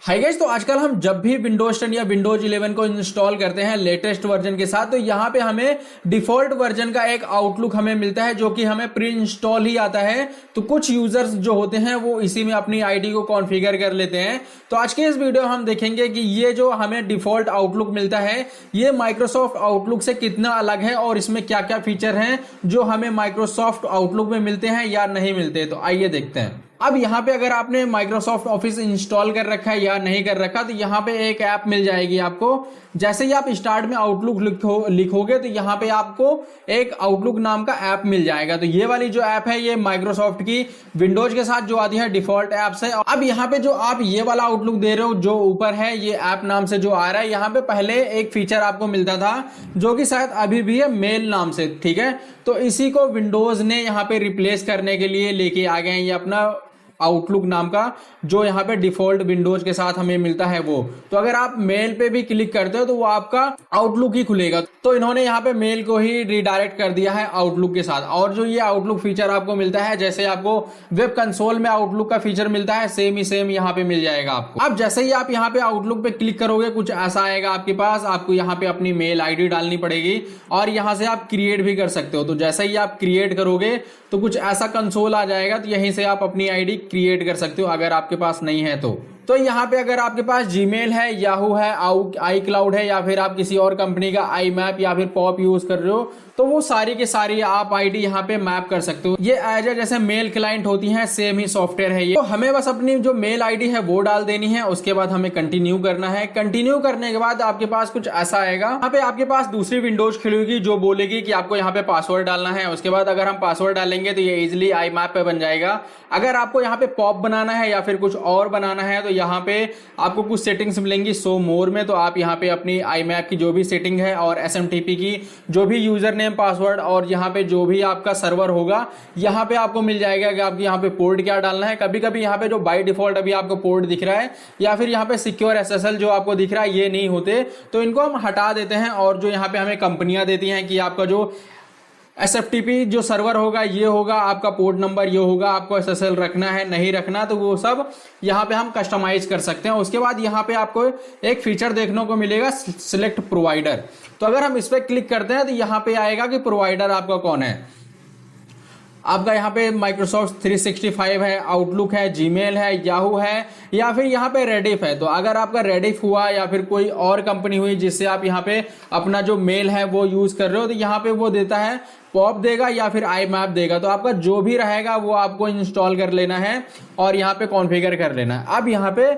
Hi guys, तो आजकल हम जब भी विंडोज 10 या विंडोज 11 को इंस्टॉल करते हैं लेटेस्ट वर्जन के साथ, तो यहाँ पे हमें डिफॉल्ट वर्जन का एक आउटलुक हमें मिलता है जो कि हमें प्री इंस्टॉल ही आता है। तो कुछ यूजर्स जो होते हैं वो इसी में अपनी आईडी को कॉन्फ़िगर कर लेते हैं। तो आज के इस वीडियो हम देखेंगे कि ये जो हमें डिफॉल्ट आउटलुक मिलता है ये माइक्रोसॉफ्ट आउटलुक से कितना अलग है और इसमें क्या क्या फीचर हैं जो हमें माइक्रोसॉफ्ट आउटलुक में मिलते हैं या नहीं मिलते। तो आइए देखते हैं। अब यहाँ पे अगर आपने माइक्रोसॉफ्ट ऑफिस इंस्टॉल कर रखा है या नहीं कर रखा, तो यहाँ पे एक ऐप मिल जाएगी आपको। जैसे ही आप स्टार्ट में आउटलुक लिखोगे तो यहाँ पे आपको एक आउटलुक नाम का ऐप मिल जाएगा। तो ये वाली जो ऐप है ये माइक्रोसॉफ्ट की विंडोज के साथ जो आती है डिफॉल्ट ऐप है। अब यहाँ पे जो आप ये वाला आउटलुक दे रहे हो जो ऊपर है ये ऐप नाम से जो आ रहा है, यहाँ पे पहले एक फीचर आपको मिलता था जो कि शायद अभी भी है मेल नाम से, ठीक है। तो इसी को विंडोज ने यहाँ पे रिप्लेस करने के लिए लेके आ गए हैं ये अपना आउटलुक नाम का, जो यहाँ पे डिफॉल्ट विंडोज के साथ हमें मिलता है वो। तो अगर आप मेल पे भी क्लिक करते हो तो वो आपका आउटलुक ही खुलेगा। तो इन्होंने यहाँ पे मेल को ही रिडायरेक्ट कर दिया है आउटलुक के साथ। और जो ये आउटलुक फीचर आपको मिलता है, जैसे आपको वेब कंसोल में आउटलुक का फीचर मिलता है, सेम ही सेम यहाँ पे मिल जाएगा आपको। अब जैसे ही आप यहाँ पे आउटलुक पे क्लिक करोगे कुछ ऐसा आएगा आपके पास। आपको यहाँ पे अपनी मेल आईडी डालनी पड़ेगी और यहाँ से आप क्रिएट भी कर सकते हो। तो जैसे ही आप क्रिएट करोगे तो कुछ ऐसा कंसोल आ जाएगा। तो यहीं से आप अपनी आईडी क्रिएट कर सकते हो अगर आपके पास नहीं है तो यहाँ पे अगर आपके पास जीमेल है, याहू है, आई क्लाउड है या फिर आप किसी और कंपनी का आई मैप या फिर पॉप यूज कर रहे हो तो वो सारी की सारी आप आईडी यहाँ पे मैप कर सकते हो। ये एज जैसे मेल क्लाइंट होती हैं सेम ही सॉफ्टवेयर है ये। तो हमें बस अपनी जो मेल आईडी है वो डाल देनी है, उसके बाद हमें कंटिन्यू करना है। कंटिन्यू करने के बाद आपके पास कुछ ऐसा आएगा, यहाँ पे आपके पास दूसरी विंडोज खुलेगी जो बोलेगी कि आपको यहाँ पे पासवर्ड डालना है। उसके बाद अगर हम पासवर्ड डालेंगे तो ये इजिली आई मैप पे बन जाएगा। अगर आपको यहाँ पे पॉप बनाना है या फिर कुछ और बनाना है तो यहाँ पे आपको कुछ सेटिंग्स मिलेंगी शो मोर में। तो आप यहाँ पे अपनी आई मैप की जो भी सेटिंग है और एसएमटीपी की जो भी यूजर नेम पासवर्ड और यहाँ पे जो भी आपका सर्वर होगा यहाँ पे आपको मिल जाएगा कि आपको यहाँ पे पोर्ट क्या डालना है। कभी कभी यहाँ पे जो बाय डिफॉल्ट अभी आपको पोर्ट दिख रहा है या फिर यहाँ पे सिक्योर एसएसएल जो आपको दिख रहा है ये नहीं होते, तो इनको हम हटा देते हैं। और जो यहाँ पे हमें कंपनियां देती हैं कि आपका जो एसएफटीपी जो सर्वर होगा ये होगा, आपका पोर्ट नंबर ये होगा, आपको एसएसएल रखना है नहीं रखना, तो वो सब यहाँ पे हम कस्टमाइज कर सकते हैं। उसके बाद यहाँ पे आपको एक फीचर देखने को मिलेगा सिलेक्ट प्रोवाइडर। तो अगर हम इस पर क्लिक करते हैं तो यहाँ पे आएगा कि प्रोवाइडर आपका कौन है। आपका यहाँ पे माइक्रोसॉफ्ट 365 है, आउटलुक है, जीमेल है, याहू है या फिर यहाँ पे रेडिफ है। तो अगर आपका रेडिफ हुआ या फिर कोई और कंपनी हुई जिससे आप यहाँ पे अपना जो मेल है वो यूज कर रहे हो, तो यहाँ पे वो देता है पॉप देगा या फिर आई मैप देगा। तो आपका जो भी रहेगा वो आपको इंस्टॉल कर लेना है और यहाँ पे कॉन्फ़िगर कर लेना है। अब यहाँ पे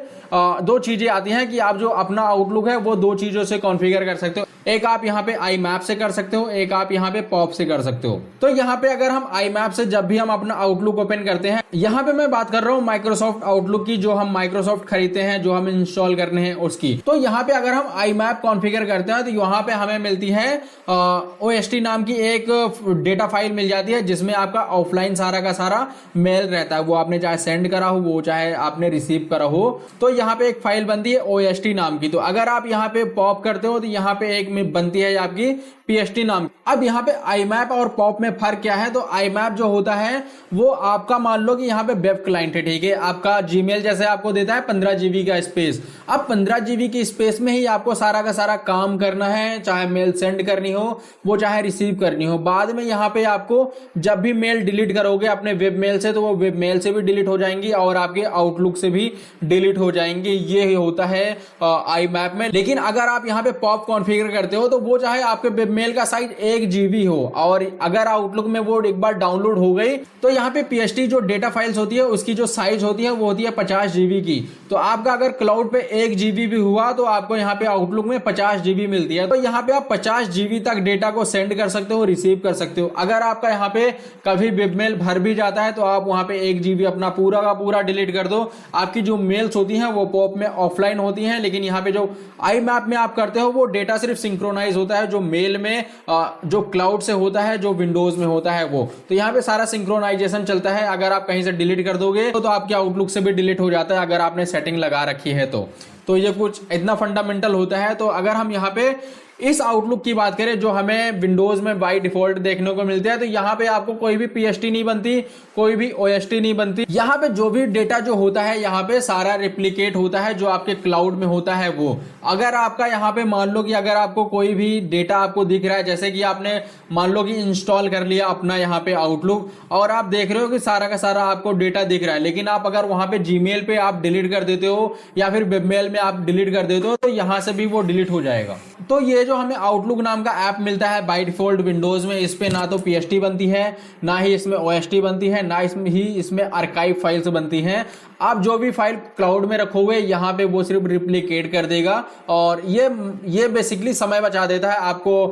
दो चीजें आती हैं कि आप जो अपना आउटलुक है वो दो चीजों से कॉन्फ़िगर कर सकते हो। एक आप यहाँ पे आई मैप से कर सकते हो, एक आप यहाँ पे पॉप से कर सकते हो। तो यहाँ पे अगर हम आई मैप से जब भी हम अपना आउटलुक ओपन करते हैं, यहाँ पे मैं बात कर रहा हूँ माइक्रोसॉफ्ट आउटलुक की जो हम माइक्रोसॉफ्ट खरीदते हैं, जो हम इंस्टॉल करने हैं उसकी। तो यहाँ पे अगर हम आई मैप कॉन्फ़िगर करते हैं तो यहाँ पे हमें मिलती है OST नाम की एक डेटा फाइल मिल जाती है जिसमें आपका ऑफलाइन सारा का सारा मेल रहता है। वो आपने चाहे सेंड करा हो, वो चाहे आपने रिसीव करा हो, तो यहाँ पे एक फाइल बनती है OST नाम की। तो अगर आप यहाँ पे पॉप करते हो तो यहाँ पे एक में बनती है आपकी PST नाम। अब यहाँ पे आई मैप और पॉप में फर्क क्या है, तो आई मैप जो होता है वो आपका मान लो कि यहाँ पे वेब क्लाइंट है, ठीक है। आपका जीमेल जैसे आपको देता है 15 GB का स्पेस। अब 15 GB की स्पेस में ही आपको सारा का सारा काम करना है, चाहे मेल सेंड करनी हो वो चाहे रिसीव करनी हो। बाद में यहाँ पे आपको जब भी मेल डिलीट करोगे अपने वेब मेल से तो वो वेब मेल से भी डिलीट हो जाएंगी और आपके आउटलुक से भी डिलीट हो जाएंगे। ये होता है आई मैप में। लेकिन अगर आप यहाँ पे पॉप कॉन्फ़िगर करते हो तो वो चाहे आपके वेब मेल का साइज 1 GB हो और अगर आउटलुक में वो एक बार डाउनलोड हो गई तो यहाँ पे PST जो डेटा फाइल्स होती है उसकी जो साइज होती है वो होती है 50 GB की। तो आपका अगर क्लाउड पे 1 GB भी हुआ तो आपको यहाँ पे आउटलुक में 50 GB मिलती है। तो यहाँ पे आप 50 GB तक डेटा को सेंड कर सकते हो, रिसीव कर सकते हो। अगर आपका यहाँ पे कभी वेबमेल भर भी जाता है तो आप वहां पे 1 GB अपना पूरा का पूरा डिलीट कर दो। आपकी जो मेल्स होती हैं वो पॉप में ऑफलाइन होती हैं, लेकिन यहाँ पे जो आई मैप में आप करते हो वो डेटा सिर्फ सिंक्रोनाइज होता है जो मेल में जो क्लाउड से होता है, जो विंडोज में होता है वो। तो यहाँ पे सारा सिंक्रोनाइजेशन चलता है। अगर आप कहीं से डिलीट कर दोगे तो आपके आउटलुक से भी डिलीट हो जाता है अगर आपने सेटिंग लगा रखी है तो ये कुछ इतना फंडामेंटल होता है। तो अगर हम यहाँ पे इस आउटलुक की बात करें जो हमें विंडोज में बाय डिफॉल्ट देखने को मिलते हैं, तो यहाँ पे आपको कोई भी पीएसटी नहीं बनती, कोई भी ओएसटी नहीं बनती। यहाँ पे जो भी डेटा जो होता है यहाँ पे सारा रिप्लिकेट होता है जो आपके क्लाउड में होता है वो। अगर आपका यहाँ पे मान लो कि अगर आपको कोई भी डेटा आपको दिख रहा है, जैसे कि आपने मान लो कि इंस्टॉल कर लिया अपना यहाँ पे आउटलुक और आप देख रहे हो कि सारा का सारा आपको डेटा दिख रहा है, लेकिन आप अगर वहां पे जीमेल पे आप डिलीट कर देते हो या फिर वेबमेल में आप डिलीट कर देते हो तो यहां से भी वो डिलीट हो जाएगा। तो ये जो हमें आउटलुक नाम का ऐप मिलता है बाय डिफॉल्ट विंडोज में, इस पे ना तो पीएसटी बनती है, ना ही इसमें ओएसटी बनती है, ना इसमें आर्काइव फाइल्स बनती हैं। आप जो भी फाइल क्लाउड में रखोगे यहाँ पे वो सिर्फ रिप्लिकेट कर देगा और ये बेसिकली समय बचा देता है आपको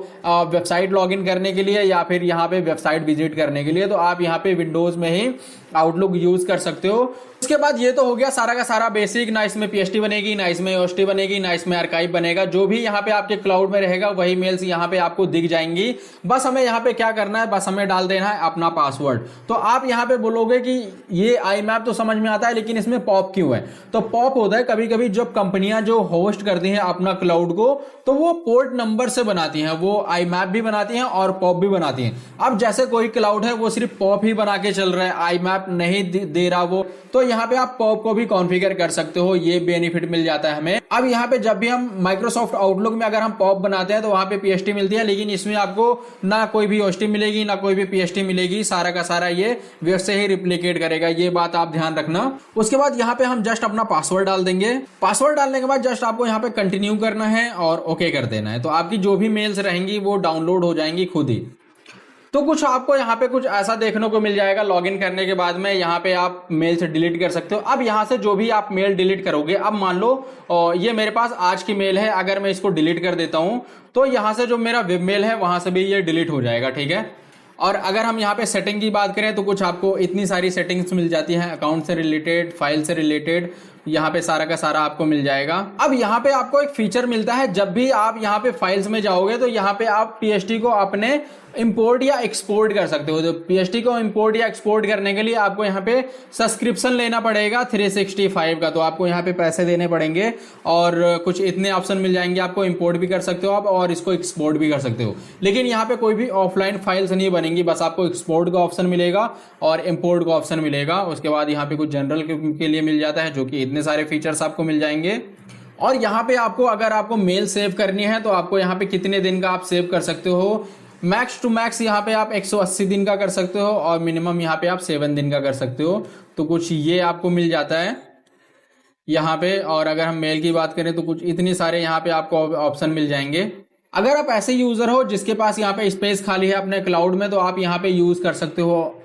वेबसाइट लॉगिन करने के लिए या फिर यहाँ पे वेबसाइट विजिट करने के लिए। तो आप यहाँ पे विंडोज में ही आउटलुक यूज कर सकते हो। उसके बाद ये तो हो गया सारा का सारा बेसिक, ना इसमें पीएसटी बनेगी, ना इसमें ओएसटी बनेगी, ना इसमें आर्काइव बनेगा। जो भी यहाँ पे आपके क्लाउड में रहेगा वही मेल्स यहाँ पे आपको दिख जाएंगी। बस हमें यहाँ पे क्या करना है, बस हमें डाल देना है अपना पासवर्ड। तो आप यहाँ पे बोलोगे कि ये IMAP तो समझ में आता है लेकिन इसमें पॉप क्यों है? तो पॉप होता है कभी कभी जब कंपनियां जो होस्ट करती हैं अपना क्लाउड को तो वो पोर्ट नंबर से बनाती हैं, वो IMAP भी बनाती हैं और पॉप भी बनाती हैं। अब जैसे कोई क्लाउड है वो सिर्फ पॉप ही बना के चल रहा है, IMAP नहीं दे रहा वो, तो यहाँ पे आप पॉप को भी कॉन्फ़िगर कर सकते हो, ये बेनिफिट मिल जाता है हमें। अब यहाँ पे जब भी हम माइक्रोसॉफ्ट आउटलुक में अगर हम पॉप बनाते हैं तो वहां पे पीएसटी मिलती है, लेकिन इसमें आपको ना कोई भी ओएसटी मिलेगी ना कोई भी पीएसटी मिलेगी, सारा का सारा ये वैसे ही रिप्लिकेट करेगा, ये बात आप ध्यान रखना। उसके बाद यहाँ पे हम जस्ट अपना पासवर्ड डाल देंगे। पासवर्ड डालने के बाद जस्ट आपको यहाँ पे कंटिन्यू करना है और ओके कर देना है, तो आपकी जो भी मेल्स रहेंगी वो डाउनलोड हो जाएंगी खुद ही। तो कुछ आपको यहाँ पे कुछ ऐसा देखने को मिल जाएगा लॉगिन करने के बाद में, यहाँ पे आप मेल से डिलीट कर सकते हो। अब यहाँ से जो भी आप मेल डिलीट करोगे, अब मान लो ये मेरे पास आज की मेल है, अगर मैं इसको डिलीट कर देता हूँ तो यहाँ से जो मेरा वेब मेल है वहां से भी ये डिलीट हो जाएगा, ठीक है। और अगर हम यहाँ पे सेटिंग की बात करें तो कुछ आपको इतनी सारी सेटिंग्स मिल जाती हैं, अकाउंट से रिलेटेड, फाइल से रिलेटेड, यहाँ पे सारा का सारा आपको मिल जाएगा। अब यहाँ पे आपको एक फीचर मिलता है, जब भी आप यहाँ पे फाइल्स में जाओगे तो यहाँ पे आप पीएसटी को अपने इंपोर्ट या एक्सपोर्ट कर सकते हो। तो पीएसटी को इंपोर्ट या एक्सपोर्ट करने के लिए आपको यहाँ पे सब्सक्रिप्शन लेना पड़ेगा 365 का, तो आपको यहाँ पे पैसे देने पड़ेंगे और कुछ इतने ऑप्शन मिल जाएंगे, आपको इंपोर्ट भी कर सकते हो आप और इसको एक्सपोर्ट भी कर सकते हो। लेकिन यहाँ पे कोई भी ऑफलाइन फाइल्स नहीं बनेंगी, बस आपको एक्सपोर्ट का ऑप्शन मिलेगा और इंपोर्ट का ऑप्शन मिलेगा। उसके बाद यहाँ पे कुछ जनरल के लिए मिल जाता है, जो कि इतने सारे फीचर्स आपको मिल जाएंगे। और यहाँ पे आपको अगर आपको मेल सेव करनी है तो आपको यहाँ पे कितने दिन का आप सेव कर सकते हो, मैक्स टू मैक्स यहाँ पे आप 180 दिन का कर सकते हो और मिनिमम यहाँ पे आप 7 दिन का कर सकते हो। तो कुछ ये आपको मिल जाता है यहाँ पे। और अगर हम मेल की बात करें तो कुछ इतने सारे यहाँ पे आपको ऑप्शन मिल जाएंगे। अगर आप ऐसे यूजर हो जिसके पास यहाँ पे स्पेस खाली है अपने क्लाउड में, तो आप यहाँ पे यूज कर सकते हो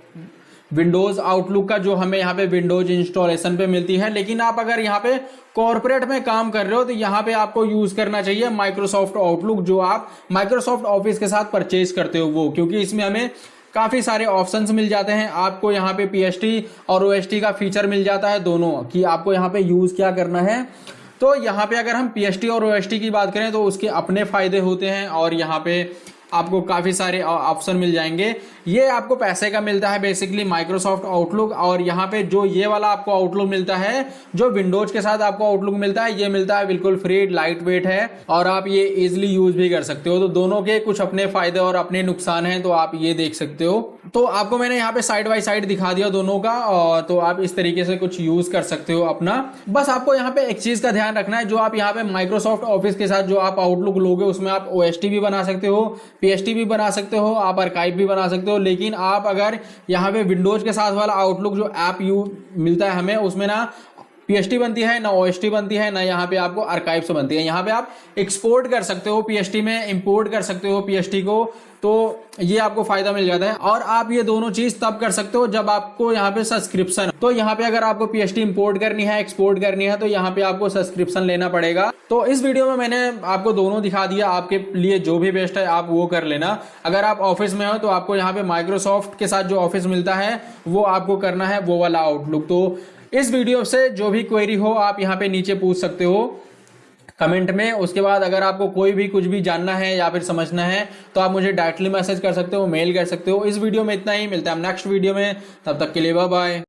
विंडोज आउटलुक का, जो हमें यहाँ पे विंडोज इंस्टॉलेशन पे मिलती है। लेकिन आप अगर यहाँ पे कॉर्पोरेट में काम कर रहे हो तो यहाँ पे आपको यूज करना चाहिए माइक्रोसॉफ्ट आउटलुक, जो आप माइक्रोसॉफ्ट ऑफिस के साथ परचेज करते हो वो, क्योंकि इसमें हमें काफी सारे ऑप्शंस मिल जाते हैं। आपको यहाँ पे पीएसटी और ओएसटी का फीचर मिल जाता है दोनों, कि आपको यहाँ पे यूज क्या करना है। तो यहाँ पे अगर हम पीएसटी और ओएसटी की बात करें तो उसके अपने फायदे होते हैं और यहाँ पे आपको काफी सारे ऑप्शन मिल जाएंगे। ये आपको पैसे का मिलता है बेसिकली माइक्रोसॉफ्ट आउटलुक। और यहाँ पे जो ये वाला आपको आउटलुक मिलता है, जो विंडोज के साथ आपको आउटलुक मिलता है, ये मिलता है बिल्कुल फ्री, लाइट वेट है और आप ये इजिली यूज भी कर सकते हो। तो दोनों के कुछ अपने फायदे और अपने नुकसान हैं, तो आप ये देख सकते हो। तो आपको मैंने यहाँ पे साइड बाय साइड दिखा दिया दोनों का, और तो आप इस तरीके से कुछ यूज कर सकते हो अपना। बस आपको यहाँ पे एक चीज का ध्यान रखना है, जो आप यहाँ पे माइक्रोसॉफ्ट ऑफिस के साथ जो आप आउटलुक लोगे उसमें आप ओएसटी भी बना सकते हो, पीएसटी भी बना सकते हो, आप आर्काइव भी बना सकते हो। लेकिन आप अगर यहाँ पे विंडोज के साथ वाला आउटलुक जो ऐप मिलता है हमें, उसमें ना पीएसटी बनती है, ना ओएसटी बनती है, ना यहाँ पे आपको आर्काइव से बनती है। यहाँ पे आप एक्सपोर्ट कर सकते हो पीएसटी में, इंपोर्ट कर सकते हो पीएसटी को, तो ये आपको फायदा मिल जाता है। और आप ये दोनों चीज तब कर सकते हो जब आपको यहाँ पे सब्सक्रिप्शन, तो यहाँ पे अगर आपको पीएसटी इंपोर्ट करनी है, एक्सपोर्ट करनी है, तो यहाँ पे आपको सब्सक्रिप्शन लेना पड़ेगा। तो इस वीडियो में मैंने आपको दोनों दिखा दिया, आपके लिए जो भी बेस्ट है आप वो कर लेना। अगर आप ऑफिस में हो तो आपको यहाँ पे माइक्रोसॉफ्ट के साथ जो ऑफिस मिलता है वो आपको करना है, वो वाला आउटलुक। तो इस वीडियो से जो भी क्वेरी हो आप यहाँ पे नीचे पूछ सकते हो कमेंट में। उसके बाद अगर आपको कोई भी कुछ भी जानना है या फिर समझना है तो आप मुझे डायरेक्टली मैसेज कर सकते हो, मेल कर सकते हो। इस वीडियो में इतना ही, मिलता है हम नेक्स्ट वीडियो में, तब तक के लिए बाय बाय।